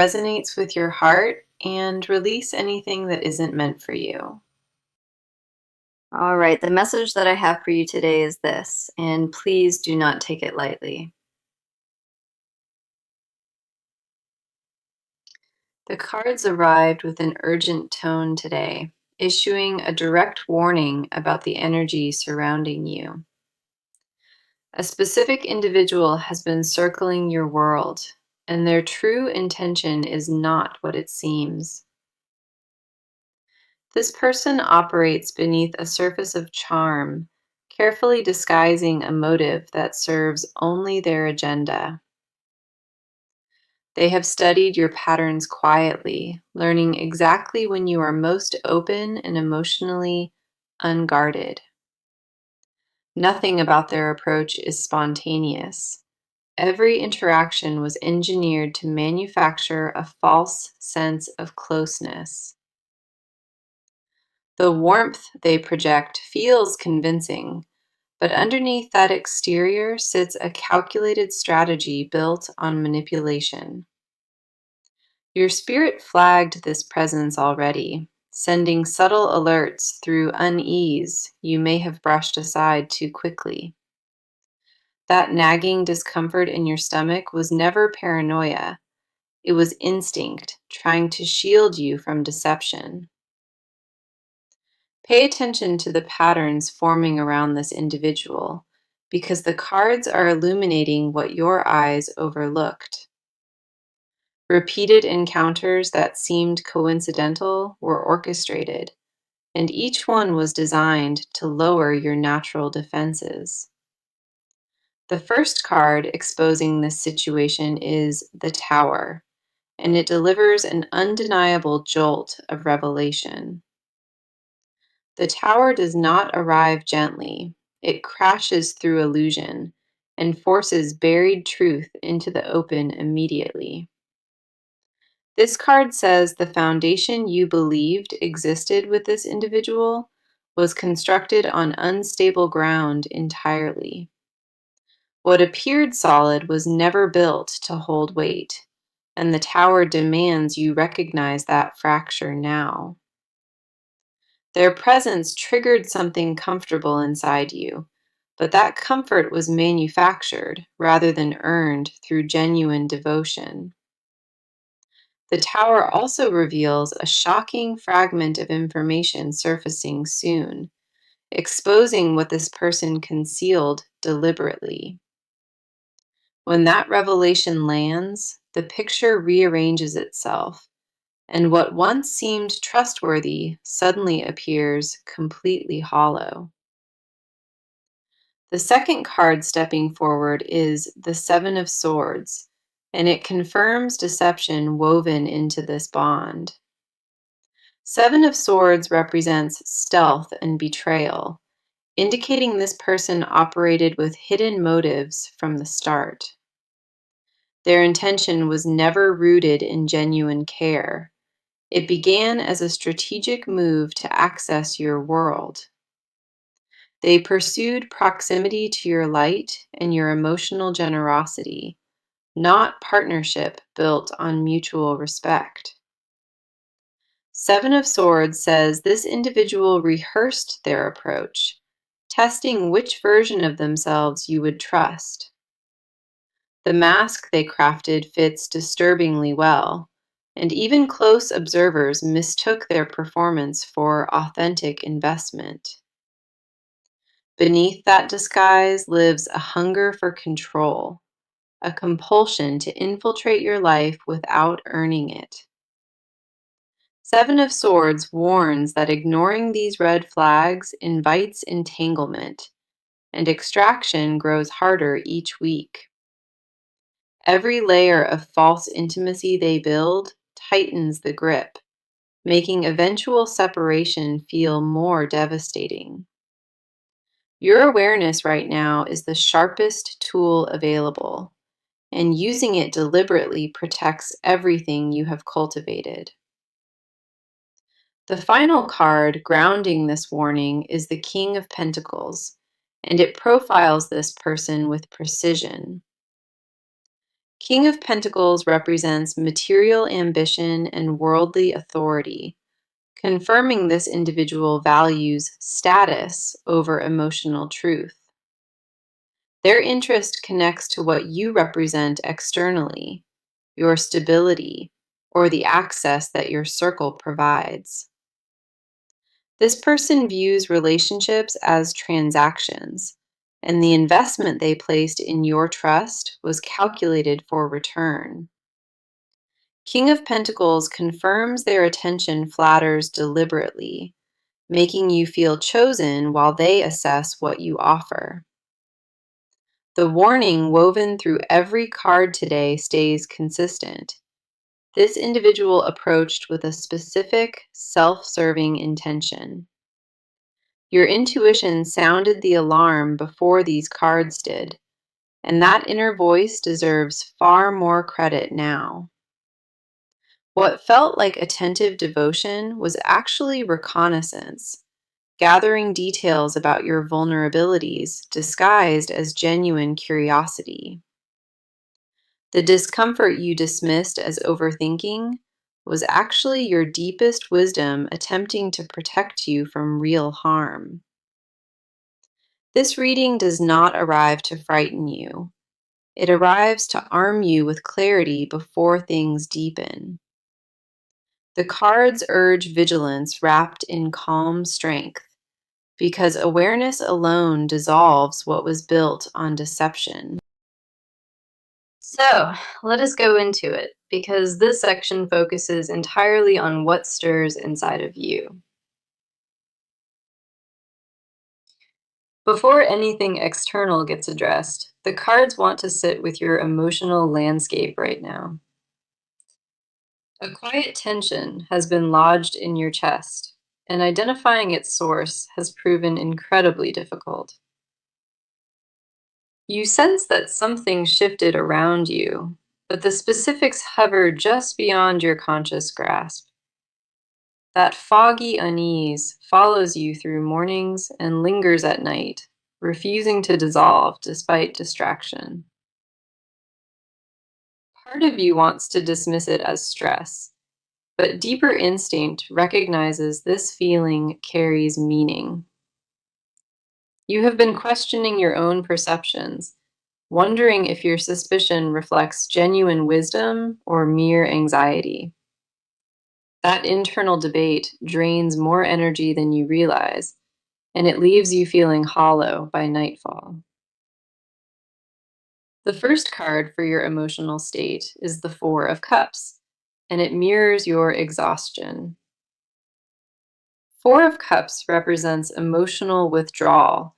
resonates with your heart and release anything that isn't meant for you. All right, the message that I have for you today is this, and please do not take it lightly. The cards arrived with an urgent tone today, issuing a direct warning about the energy surrounding you. A specific individual has been circling your world, and their true intention is not what it seems. This person operates beneath a surface of charm, carefully disguising a motive that serves only their agenda. They have studied your patterns quietly, learning exactly when you are most open and emotionally unguarded. Nothing about their approach is spontaneous. Every interaction was engineered to manufacture a false sense of closeness. The warmth they project feels convincing, but underneath that exterior sits a calculated strategy built on manipulation. Your spirit flagged this presence already, sending subtle alerts through unease you may have brushed aside too quickly. That nagging discomfort in your stomach was never paranoia. It was instinct, trying to shield you from deception. Pay attention to the patterns forming around this individual, because the cards are illuminating what your eyes overlooked. Repeated encounters that seemed coincidental were orchestrated, and each one was designed to lower your natural defenses. The first card exposing this situation is the Tower, and it delivers an undeniable jolt of revelation. The Tower does not arrive gently, it crashes through illusion and forces buried truth into the open immediately. This card says the foundation you believed existed with this individual was constructed on unstable ground entirely. What appeared solid was never built to hold weight, and the Tower demands you recognize that fracture now. Their presence triggered something comfortable inside you, but that comfort was manufactured rather than earned through genuine devotion. The Tower also reveals a shocking fragment of information surfacing soon, exposing what this person concealed deliberately. When that revelation lands, the picture rearranges itself, and what once seemed trustworthy suddenly appears completely hollow. The second card stepping forward is the Seven of Swords, and it confirms deception woven into this bond. Seven of Swords represents stealth and betrayal, indicating this person operated with hidden motives from the start. Their intention was never rooted in genuine care. It began as a strategic move to access your world. They pursued proximity to your light and your emotional generosity, not partnership built on mutual respect. Seven of Swords says this individual rehearsed their approach, testing which version of themselves you would trust. The mask they crafted fits disturbingly well, and even close observers mistook their performance for authentic investment. Beneath that disguise lives a hunger for control, a compulsion to infiltrate your life without earning it. Seven of Swords warns that ignoring these red flags invites entanglement, and extraction grows harder each week. Every layer of false intimacy they build tightens the grip, making eventual separation feel more devastating. Your awareness right now is the sharpest tool available, and using it deliberately protects everything you have cultivated. The final card grounding this warning is the King of Pentacles, and it profiles this person with precision. King of Pentacles represents material ambition and worldly authority, confirming this individual values status over emotional truth. Their interest connects to what you represent externally, your stability, or the access that your circle provides. This person views relationships as transactions, and the investment they placed in your trust was calculated for return. King of Pentacles confirms their attention flatters deliberately, making you feel chosen while they assess what you offer. The warning woven through every card today stays consistent. This individual approached with a specific, self-serving intention. Your intuition sounded the alarm before these cards did, and that inner voice deserves far more credit now. What felt like attentive devotion was actually reconnaissance, gathering details about your vulnerabilities disguised as genuine curiosity. The discomfort you dismissed as overthinking was actually your deepest wisdom attempting to protect you from real harm. This reading does not arrive to frighten you. It arrives to arm you with clarity before things deepen. The cards urge vigilance wrapped in calm strength, because awareness alone dissolves what was built on deception. So, let us go into it, because this section focuses entirely on what stirs inside of you. Before anything external gets addressed, the cards want to sit with your emotional landscape right now. A quiet tension has been lodged in your chest, and identifying its source has proven incredibly difficult. You sense that something shifted around you, but the specifics hover just beyond your conscious grasp. That foggy unease follows you through mornings and lingers at night, refusing to dissolve despite distraction. Part of you wants to dismiss it as stress, but deeper instinct recognizes this feeling carries meaning. You have been questioning your own perceptions, wondering if your suspicion reflects genuine wisdom or mere anxiety. That internal debate drains more energy than you realize, and it leaves you feeling hollow by nightfall. The first card for your emotional state is the Four of Cups, and it mirrors your exhaustion. Four of Cups represents emotional withdrawal,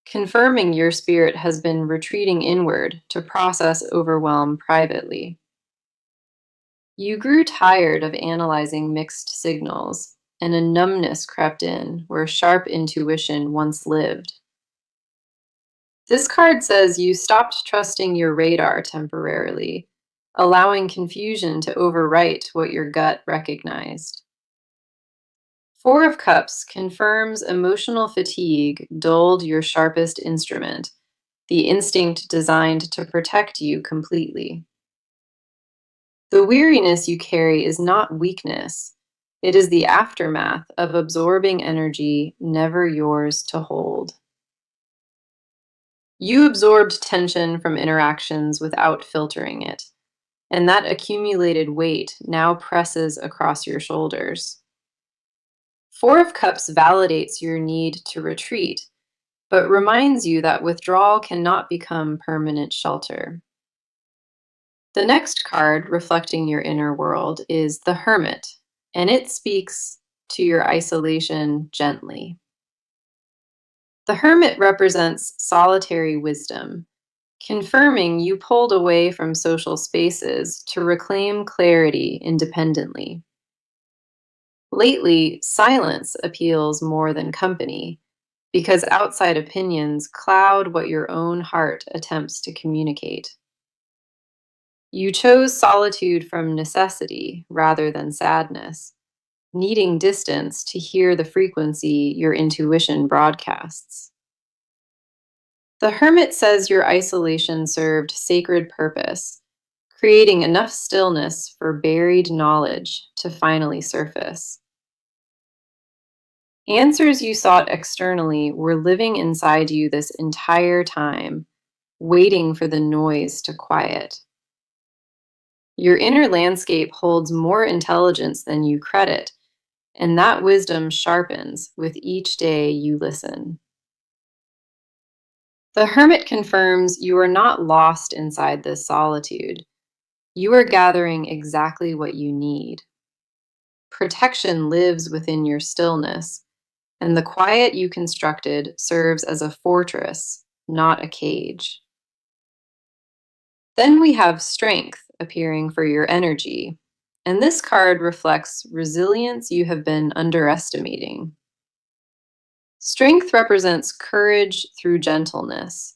confirming your spirit has been retreating inward to process overwhelm privately. You grew tired of analyzing mixed signals, and a numbness crept in where sharp intuition once lived. This card says you stopped trusting your radar temporarily, allowing confusion to overwrite what your gut recognized. Four of Cups confirms emotional fatigue dulled your sharpest instrument, the instinct designed to protect you completely. The weariness you carry is not weakness. It is the aftermath of absorbing energy never yours to hold. You absorbed tension from interactions without filtering it, and that accumulated weight now presses across your shoulders. Four of Cups validates your need to retreat, but reminds you that withdrawal cannot become permanent shelter. The next card reflecting your inner world is the Hermit, and it speaks to your isolation gently. The Hermit represents solitary wisdom, confirming you pulled away from social spaces to reclaim clarity independently. Lately, silence appeals more than company, because outside opinions cloud what your own heart attempts to communicate. You chose solitude from necessity rather than sadness, needing distance to hear the frequency your intuition broadcasts. The Hermit says your isolation served sacred purpose, creating enough stillness for buried knowledge to finally surface. Answers you sought externally were living inside you this entire time, waiting for the noise to quiet. Your inner landscape holds more intelligence than you credit, and that wisdom sharpens with each day you listen. The hermit confirms you are not lost inside this solitude. You are gathering exactly what you need. Protection lives within your stillness, and the quiet you constructed serves as a fortress, not a cage. Then we have strength appearing for your energy, and this card reflects resilience you have been underestimating. Strength represents courage through gentleness.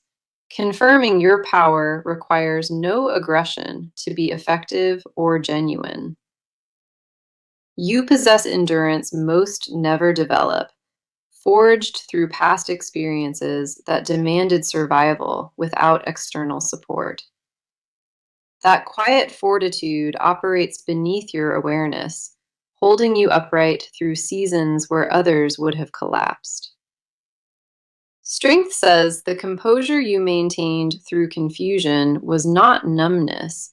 Confirming your power requires no aggression to be effective or genuine. You possess endurance most never develop, forged through past experiences that demanded survival without external support. That quiet fortitude operates beneath your awareness, holding you upright through seasons where others would have collapsed. Strength says the composure you maintained through confusion was not numbness,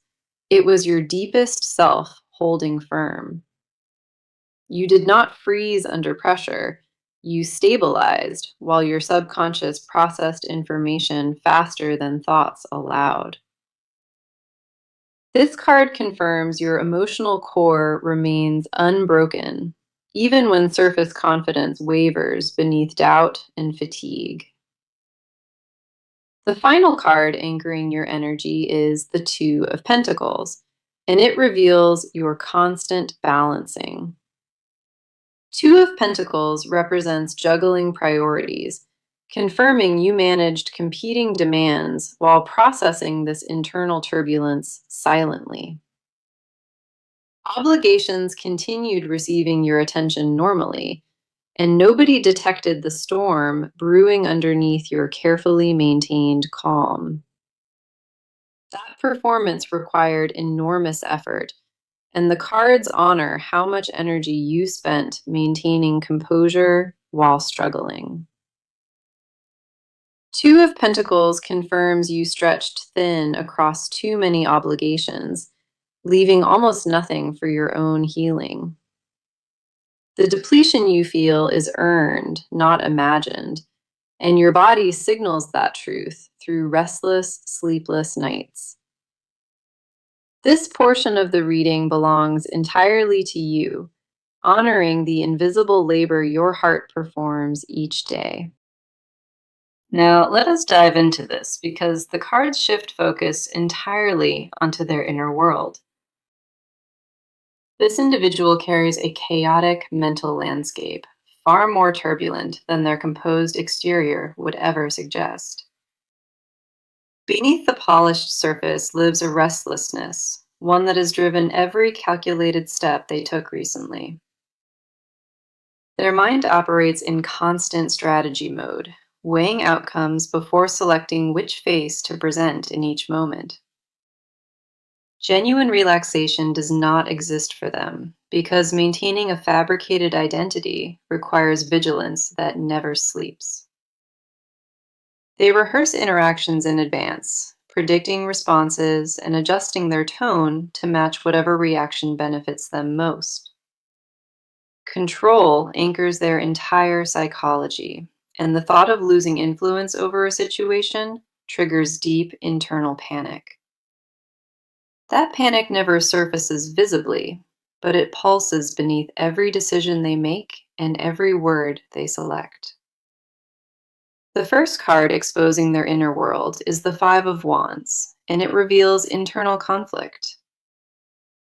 it was your deepest self holding firm. You did not freeze under pressure, you stabilized while your subconscious processed information faster than thoughts allowed. This card confirms your emotional core remains unbroken, even when surface confidence wavers beneath doubt and fatigue. The final card anchoring your energy is the Two of Pentacles, and it reveals your constant balancing. Two of Pentacles represents juggling priorities, confirming you managed competing demands while processing this internal turbulence silently. Obligations continued receiving your attention normally, and nobody detected the storm brewing underneath your carefully maintained calm. That performance required enormous effort, and the cards honor how much energy you spent maintaining composure while struggling. Two of Pentacles confirms you stretched thin across too many obligations, leaving almost nothing for your own healing. The depletion you feel is earned, not imagined, and your body signals that truth through restless, sleepless nights. This portion of the reading belongs entirely to you, honoring the invisible labor your heart performs each day. Now, let us dive into this because the cards shift focus entirely onto their inner world. This individual carries a chaotic mental landscape, far more turbulent than their composed exterior would ever suggest. Beneath the polished surface lives a restlessness, one that has driven every calculated step they took recently. Their mind operates in constant strategy mode, weighing outcomes before selecting which face to present in each moment. Genuine relaxation does not exist for them because maintaining a fabricated identity requires vigilance that never sleeps. They rehearse interactions in advance, predicting responses and adjusting their tone to match whatever reaction benefits them most. Control anchors their entire psychology, and the thought of losing influence over a situation triggers deep internal panic. That panic never surfaces visibly, but it pulses beneath every decision they make and every word they select. The first card exposing their inner world is the Five of Wands, and it reveals internal conflict.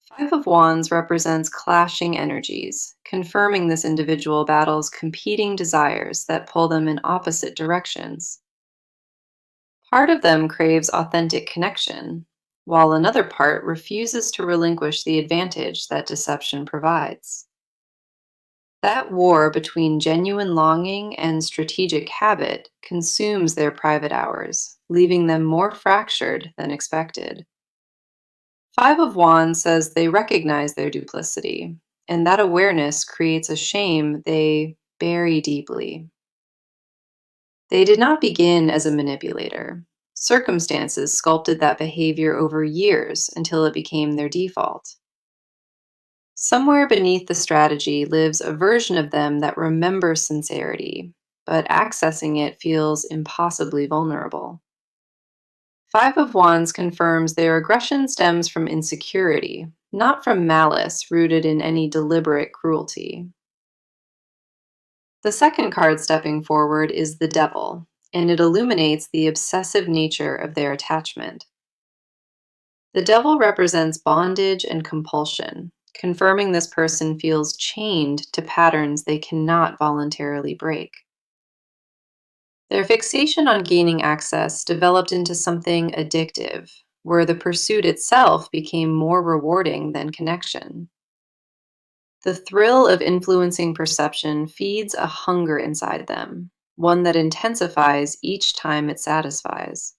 Five of Wands represents clashing energies, confirming this individual battles competing desires that pull them in opposite directions. Part of them craves authentic connection, while another part refuses to relinquish the advantage that deception provides. That war between genuine longing and strategic habit consumes their private hours, leaving them more fractured than expected. Five of Wands says they recognize their duplicity, and that awareness creates a shame they bury deeply. They did not begin as a manipulator. Circumstances sculpted that behavior over years until it became their default. Somewhere beneath the strategy lives a version of them that remembers sincerity, but accessing it feels impossibly vulnerable. Five of Wands confirms their aggression stems from insecurity, not from malice rooted in any deliberate cruelty. The second card stepping forward is the Devil, and it illuminates the obsessive nature of their attachment. The Devil represents bondage and compulsion, confirming this person feels chained to patterns they cannot voluntarily break. Their fixation on gaining access developed into something addictive, where the pursuit itself became more rewarding than connection. The thrill of influencing perception feeds a hunger inside them, one that intensifies each time it satisfies.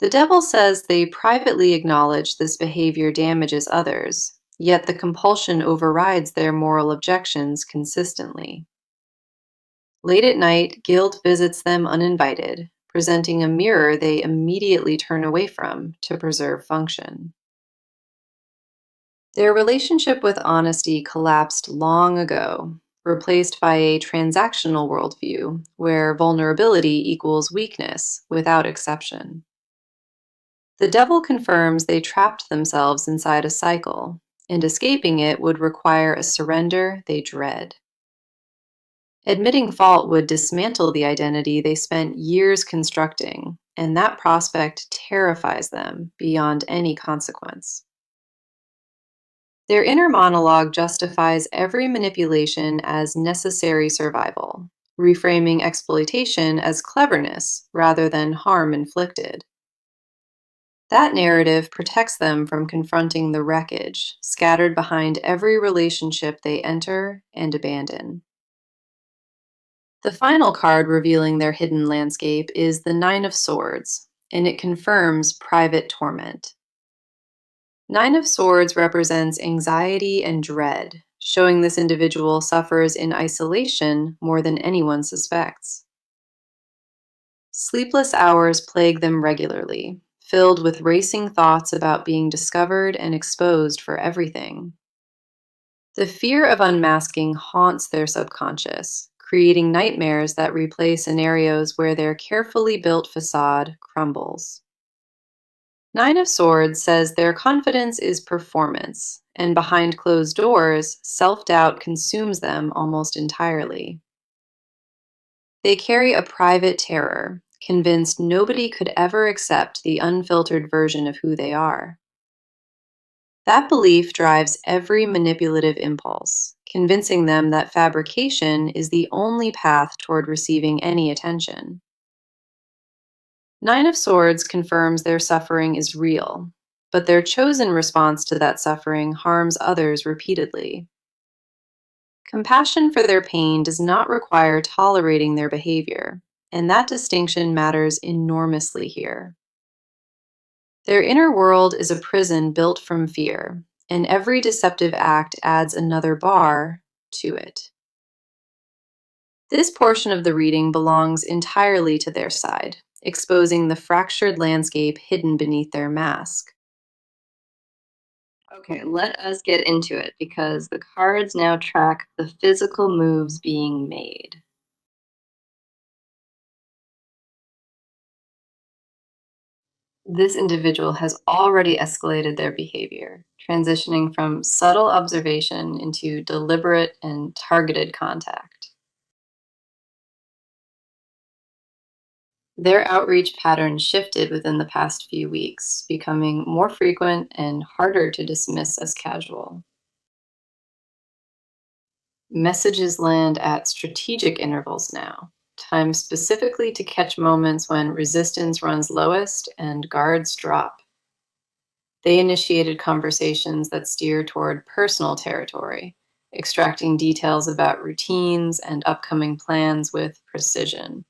The devil says they privately acknowledge this behavior damages others, yet the compulsion overrides their moral objections consistently. Late at night, guilt visits them uninvited, presenting a mirror they immediately turn away from to preserve function. Their relationship with honesty collapsed long ago, replaced by a transactional worldview where vulnerability equals weakness without exception. The devil confirms they trapped themselves inside a cycle, and escaping it would require a surrender they dread. Admitting fault would dismantle the identity they spent years constructing, and that prospect terrifies them beyond any consequence. Their inner monologue justifies every manipulation as necessary survival, reframing exploitation as cleverness rather than harm inflicted. That narrative protects them from confronting the wreckage scattered behind every relationship they enter and abandon. The final card revealing their hidden landscape is the Nine of Swords, and it confirms private torment. Nine of Swords represents anxiety and dread, showing this individual suffers in isolation more than anyone suspects. Sleepless hours plague them regularly, filled with racing thoughts about being discovered and exposed for everything. The fear of unmasking haunts their subconscious, creating nightmares that replay scenarios where their carefully built facade crumbles. Nine of Swords says their confidence is performance, and behind closed doors, self doubt consumes them almost entirely. They carry a private terror, convinced nobody could ever accept the unfiltered version of who they are. That belief drives every manipulative impulse, convincing them that fabrication is the only path toward receiving any attention. Nine of Swords confirms their suffering is real, but their chosen response to that suffering harms others repeatedly. Compassion for their pain does not require tolerating their behavior, and that distinction matters enormously here. Their inner world is a prison built from fear, and every deceptive act adds another bar to it. This portion of the reading belongs entirely to their side, exposing the fractured landscape hidden beneath their mask. Okay, let us get into it because the cards now track the physical moves being made. This individual has already escalated their behavior, transitioning from subtle observation into deliberate and targeted contact. Their outreach patterns shifted within the past few weeks, becoming more frequent and harder to dismiss as casual. Messages land at strategic intervals now, timed specifically to catch moments when resistance runs lowest and guards drop. They initiated conversations that steer toward personal territory, extracting details about routines and upcoming plans with precision.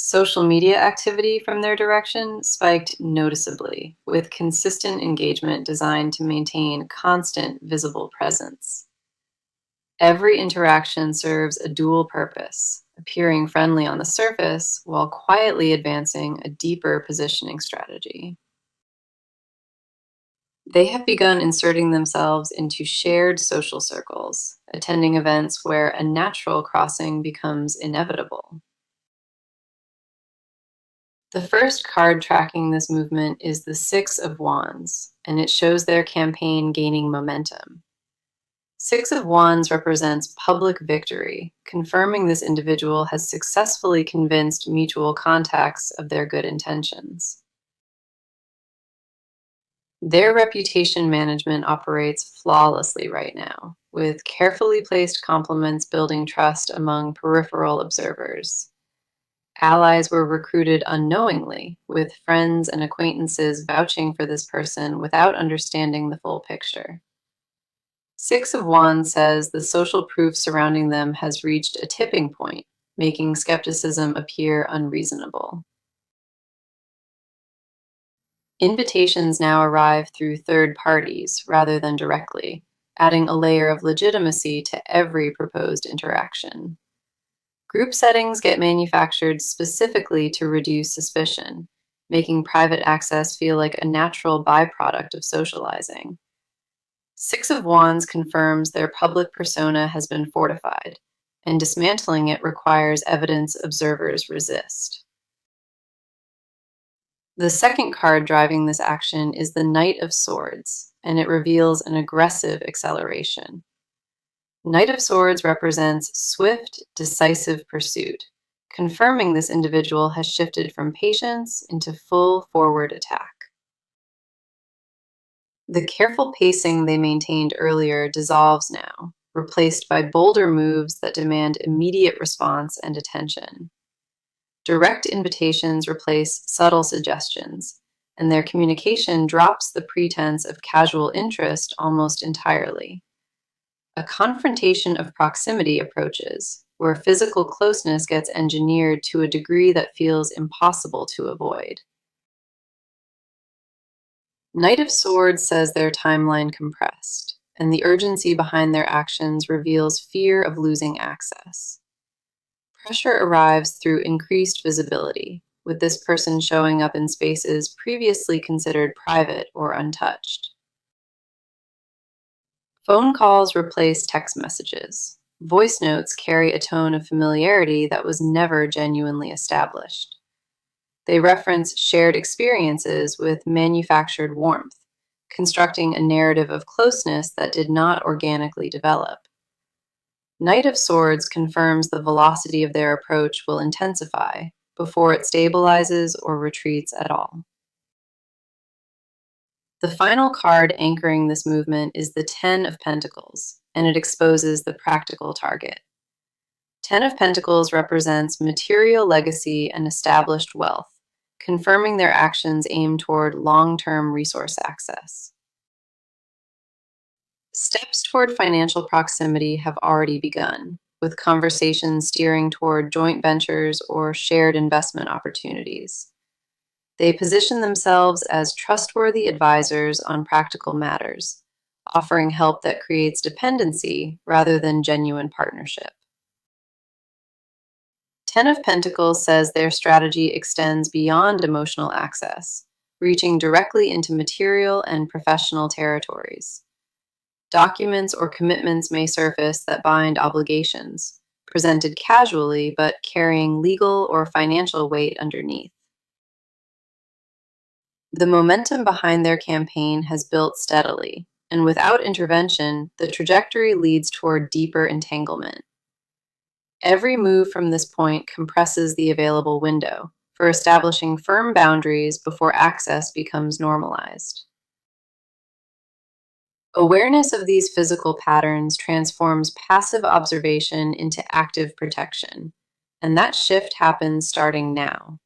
Social media activity from their direction spiked noticeably, with consistent engagement designed to maintain constant visible presence. Every interaction serves a dual purpose, appearing friendly on the surface while quietly advancing a deeper positioning strategy. They have begun inserting themselves into shared social circles, attending events where a natural crossing becomes inevitable. The first card tracking this movement is the Six of Wands, and it shows their campaign gaining momentum. Six of Wands represents public victory, confirming this individual has successfully convinced mutual contacts of their good intentions. Their reputation management operates flawlessly right now, with carefully placed compliments building trust among peripheral observers. Allies were recruited unknowingly, with friends and acquaintances vouching for this person without understanding the full picture. Six of Wands says the social proof surrounding them has reached a tipping point, making skepticism appear unreasonable. Invitations now arrive through third parties rather than directly, adding a layer of legitimacy to every proposed interaction. Group settings get manufactured specifically to reduce suspicion, making private access feel like a natural byproduct of socializing. Six of Wands confirms their public persona has been fortified, and dismantling it requires evidence observers resist. The second card driving this action is the Knight of Swords, and it reveals an aggressive acceleration. Knight of Swords represents swift, decisive pursuit, confirming this individual has shifted from patience into full forward attack. The careful pacing they maintained earlier dissolves now, replaced by bolder moves that demand immediate response and attention. Direct invitations replace subtle suggestions, and their communication drops the pretense of casual interest almost entirely. A confrontation of proximity approaches, where physical closeness gets engineered to a degree that feels impossible to avoid. Knight of Swords says their timeline compressed, and the urgency behind their actions reveals fear of losing access. Pressure arrives through increased visibility, with this person showing up in spaces previously considered private or untouched. Phone calls replace text messages. Voice notes carry a tone of familiarity that was never genuinely established. They reference shared experiences with manufactured warmth, constructing a narrative of closeness that did not organically develop. Knight of Swords confirms the velocity of their approach will intensify before it stabilizes or retreats at all. The final card anchoring this movement is the Ten of Pentacles, and it exposes the practical target. Ten of Pentacles represents material legacy and established wealth, confirming their actions aim toward long-term resource access. Steps toward financial proximity have already begun, with conversations steering toward joint ventures or shared investment opportunities. They position themselves as trustworthy advisors on practical matters, offering help that creates dependency rather than genuine partnership. Ten of Pentacles says their strategy extends beyond emotional access, reaching directly into material and professional territories. Documents or commitments may surface that bind obligations, presented casually but carrying legal or financial weight underneath. The momentum behind their campaign has built steadily, and without intervention, the trajectory leads toward deeper entanglement. Every move from this point compresses the available window for establishing firm boundaries before access becomes normalized. Awareness of these physical patterns transforms passive observation into active protection, and that shift happens starting now.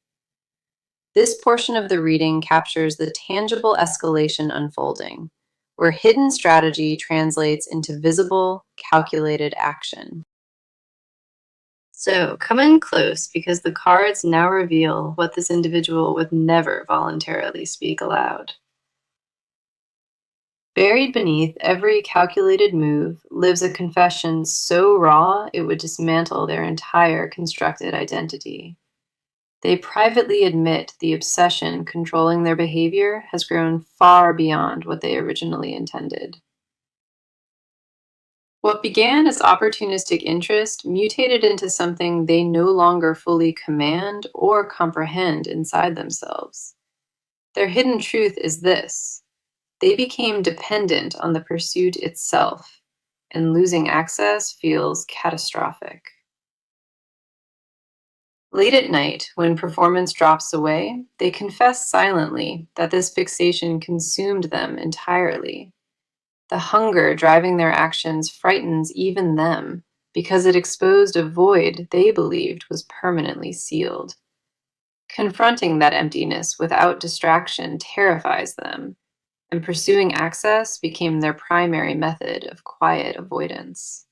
This portion of the reading captures the tangible escalation unfolding, where hidden strategy translates into visible, calculated action. So come in close because the cards now reveal what this individual would never voluntarily speak aloud. Buried beneath every calculated move lives a confession so raw it would dismantle their entire constructed identity. They privately admit the obsession controlling their behavior has grown far beyond what they originally intended. What began as opportunistic interest mutated into something they no longer fully command or comprehend inside themselves. Their hidden truth is this: they became dependent on the pursuit itself, and losing access feels catastrophic. Late at night, when performance drops away, they confess silently that this fixation consumed them entirely. The hunger driving their actions frightens even them because it exposed a void they believed was permanently sealed. Confronting that emptiness without distraction terrifies them, and pursuing access became their primary method of quiet avoidance.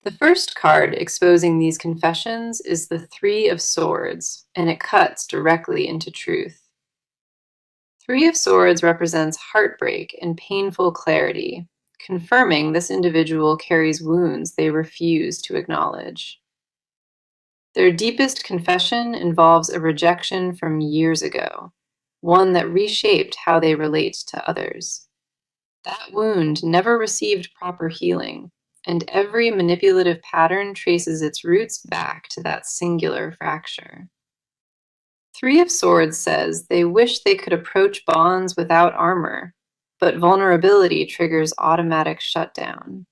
The first card exposing these confessions is the Three of Swords, and it cuts directly into truth. Three of Swords represents heartbreak and painful clarity, confirming this individual carries wounds they refuse to acknowledge. Their deepest confession involves a rejection from years ago, one that reshaped how they relate to others. That wound never received proper healing, and every manipulative pattern traces its roots back to that singular fracture. Three of Swords says they wish they could approach bonds without armor, but vulnerability triggers automatic shutdown.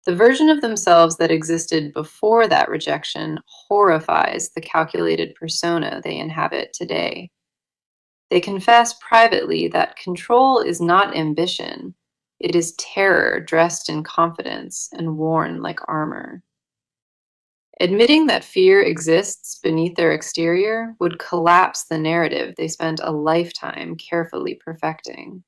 The version of themselves that existed before that rejection horrifies the calculated persona they inhabit today. They confess privately that control is not ambition, it is terror dressed in confidence and worn like armor. Admitting that fear exists beneath their exterior would collapse the narrative they spent a lifetime carefully perfecting.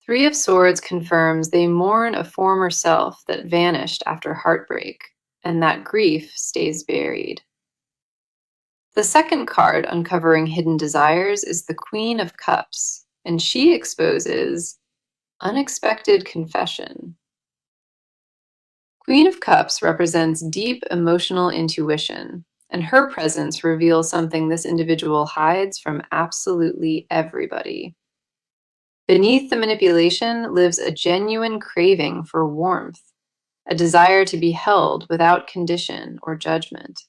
Three of Swords confirms they mourn a former self that vanished after heartbreak, and that grief stays buried. The second card uncovering hidden desires is the Queen of Cups, and she exposes unexpected confession. Queen of Cups represents deep emotional intuition, and her presence reveals something this individual hides from absolutely everybody. Beneath the manipulation lives a genuine craving for warmth, a desire to be held without condition or judgment.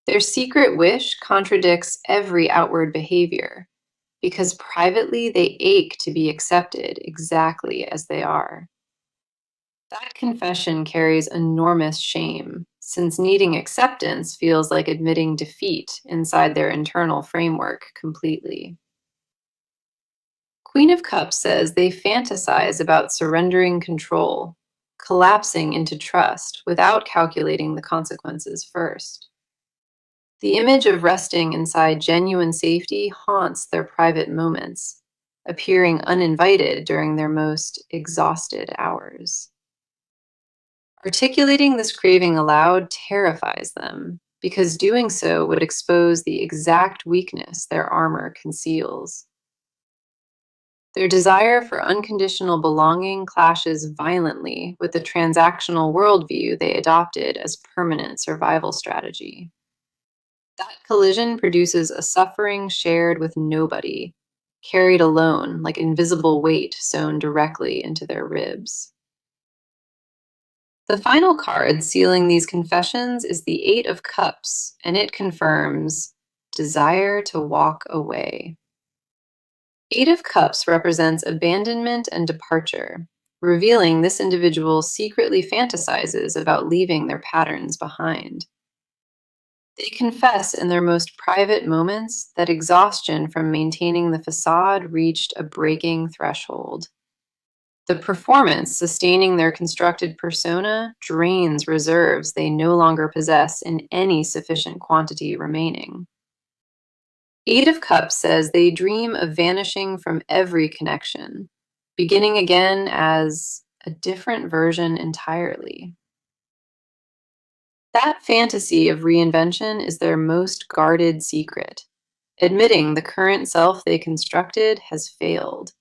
Their secret wish contradicts every outward behavior, because privately they ache to be accepted exactly as they are. That confession carries enormous shame, since needing acceptance feels like admitting defeat inside their internal framework completely. Queen of Cups says they fantasize about surrendering control, collapsing into trust without calculating the consequences first. The image of resting inside genuine safety haunts their private moments, appearing uninvited during their most exhausted hours. Articulating this craving aloud terrifies them, because doing so would expose the exact weakness their armor conceals. Their desire for unconditional belonging clashes violently with the transactional worldview they adopted as permanent survival strategy. That collision produces a suffering shared with nobody, carried alone like invisible weight sewn directly into their ribs. The final card sealing these confessions is the Eight of Cups, and it confirms desire to walk away. Eight of Cups represents abandonment and departure, revealing this individual secretly fantasizes about leaving their patterns behind. They confess in their most private moments that exhaustion from maintaining the facade reached a breaking threshold. The performance sustaining their constructed persona drains reserves they no longer possess in any sufficient quantity remaining. Eight of Cups says they dream of vanishing from every connection, beginning again as a different version entirely. That fantasy of reinvention is their most guarded secret, admitting the current self they constructed has failed.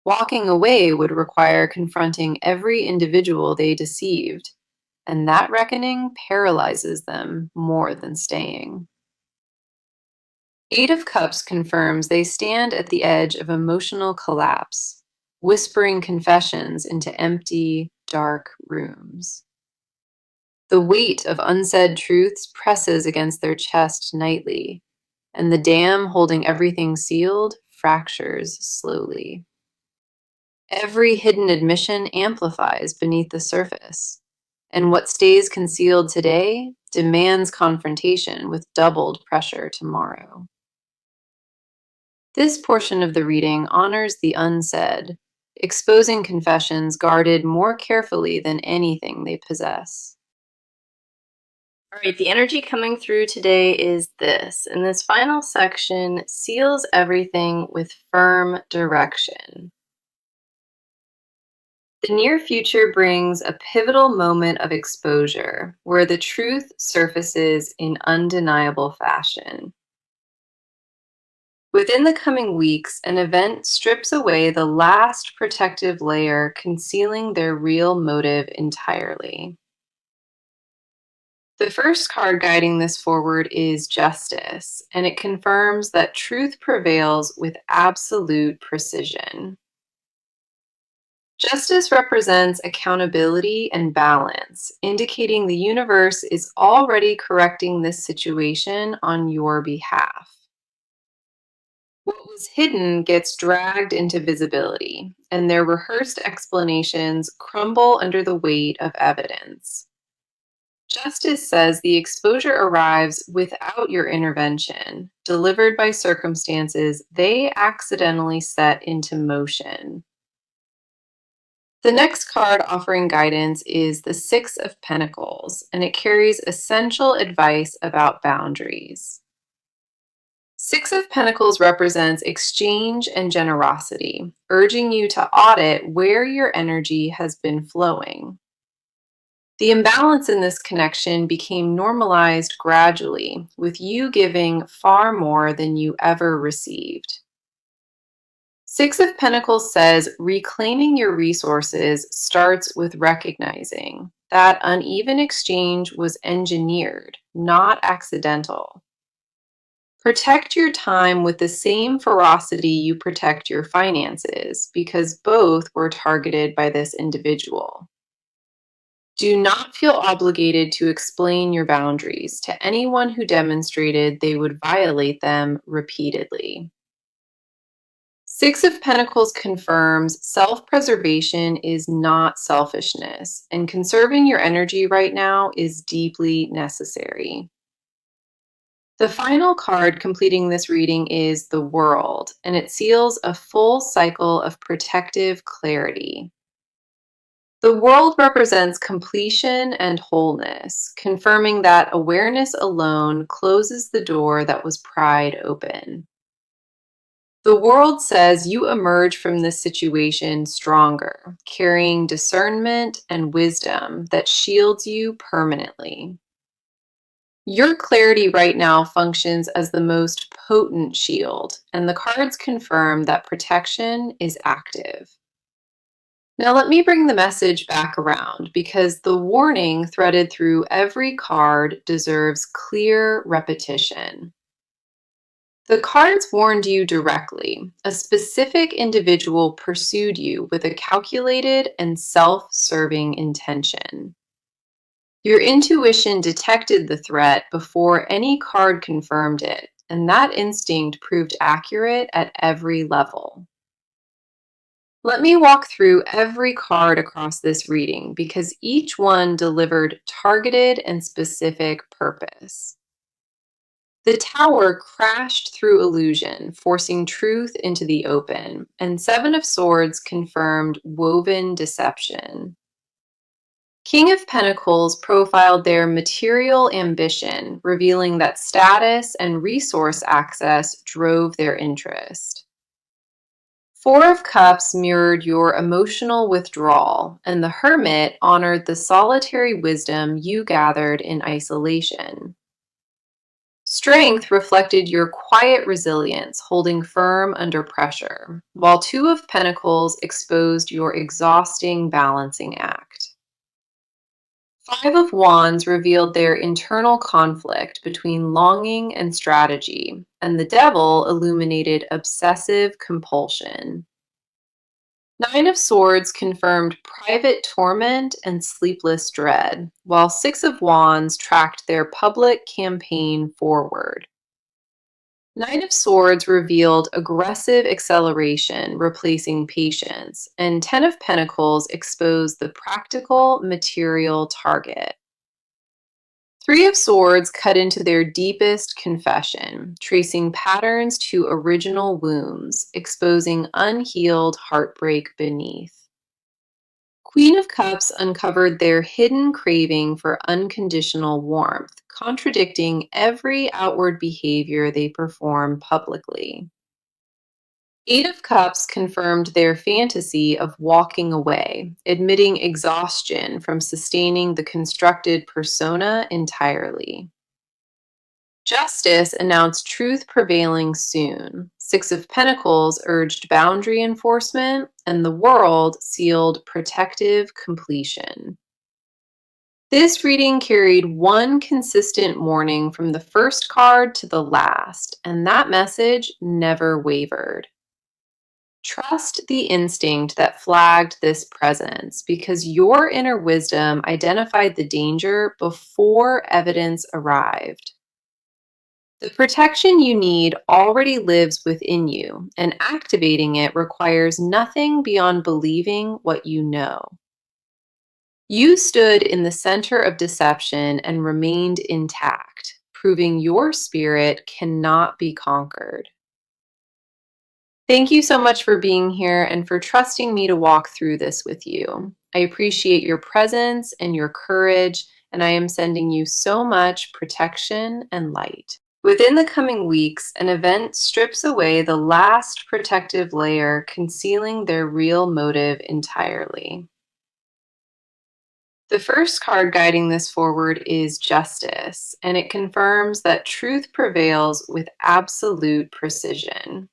Walking away would require confronting every individual they deceived, and that reckoning paralyzes them more than staying. Eight of Cups confirms they stand at the edge of emotional collapse, whispering confessions into empty, dark rooms. The weight of unsaid truths presses against their chest nightly, and the dam holding everything sealed fractures slowly. Every hidden admission amplifies beneath the surface, and what stays concealed today demands confrontation with doubled pressure tomorrow. This portion of the reading honors the unsaid, exposing confessions guarded more carefully than anything they possess. All right, the energy coming through today is this, and this final section seals everything with firm direction. The near future brings a pivotal moment of exposure where the truth surfaces in undeniable fashion. Within the coming weeks, an event strips away the last protective layer, concealing their real motive entirely. The first card guiding this forward is Justice, and it confirms that truth prevails with absolute precision. Justice represents accountability and balance, indicating the universe is already correcting this situation on your behalf. What was hidden gets dragged into visibility, and their rehearsed explanations crumble under the weight of evidence. Justice says the exposure arrives without your intervention, delivered by circumstances they accidentally set into motion. The next card offering guidance is the Six of Pentacles, and it carries essential advice about boundaries. Six of Pentacles represents exchange and generosity, urging you to audit where your energy has been flowing. The imbalance in this connection became normalized gradually, with you giving far more than you ever received. Six of Pentacles says reclaiming your resources starts with recognizing that uneven exchange was engineered, not accidental. Protect your time with the same ferocity you protect your finances, because both were targeted by this individual. Do not feel obligated to explain your boundaries to anyone who demonstrated they would violate them repeatedly. Six of Pentacles confirms self-preservation is not selfishness, and conserving your energy right now is deeply necessary. The final card completing this reading is the World, and it seals a full cycle of protective clarity. The World represents completion and wholeness, confirming that awareness alone closes the door that was pried open. The World says you emerge from this situation stronger, carrying discernment and wisdom that shields you permanently. Your clarity right now functions as the most potent shield, and the cards confirm that protection is active. Now, let me bring the message back around because the warning threaded through every card deserves clear repetition. The cards warned you directly. A specific individual pursued you with a calculated and self-serving intention. Your intuition detected the threat before any card confirmed it, and that instinct proved accurate at every level. Let me walk through every card across this reading because each one delivered targeted and specific purpose. The tower crashed through illusion, forcing truth into the open, and Seven of Swords confirmed woven deception. King of Pentacles profiled their material ambition, revealing that status and resource access drove their interest. Four of Cups mirrored your emotional withdrawal, and the Hermit honored the solitary wisdom you gathered in isolation. Strength reflected your quiet resilience, holding firm under pressure, while Two of Pentacles exposed your exhausting balancing act. Five of Wands revealed their internal conflict between longing and strategy, and the Devil illuminated obsessive compulsion. Nine of Swords confirmed private torment and sleepless dread, while Six of Wands tracked their public campaign forward. Nine of Swords revealed aggressive acceleration, replacing patience, and Ten of Pentacles exposed the practical, material target. Three of Swords cut into their deepest confession, tracing patterns to original wounds, exposing unhealed heartbreak beneath. Queen of Cups uncovered their hidden craving for unconditional warmth, contradicting every outward behavior they perform publicly. Eight of Cups confirmed their fantasy of walking away, admitting exhaustion from sustaining the constructed persona entirely. Justice announced truth prevailing soon. Six of Pentacles urged boundary enforcement, and the World sealed protective completion. This reading carried one consistent warning from the first card to the last, and that message never wavered. Trust the instinct that flagged this presence because your inner wisdom identified the danger before evidence arrived. The protection you need already lives within you, and activating it requires nothing beyond believing what you know. You stood in the center of deception and remained intact, proving your spirit cannot be conquered. Thank you so much for being here and for trusting me to walk through this with you. I appreciate your presence and your courage, and I am sending you so much protection and light. Within the coming weeks, an event strips away the last protective layer, concealing their real motive entirely. The first card guiding this forward is Justice, and it confirms that truth prevails with absolute precision.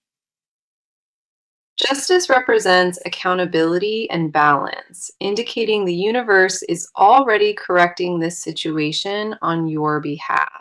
Justice represents accountability and balance, indicating the universe is already correcting this situation on your behalf.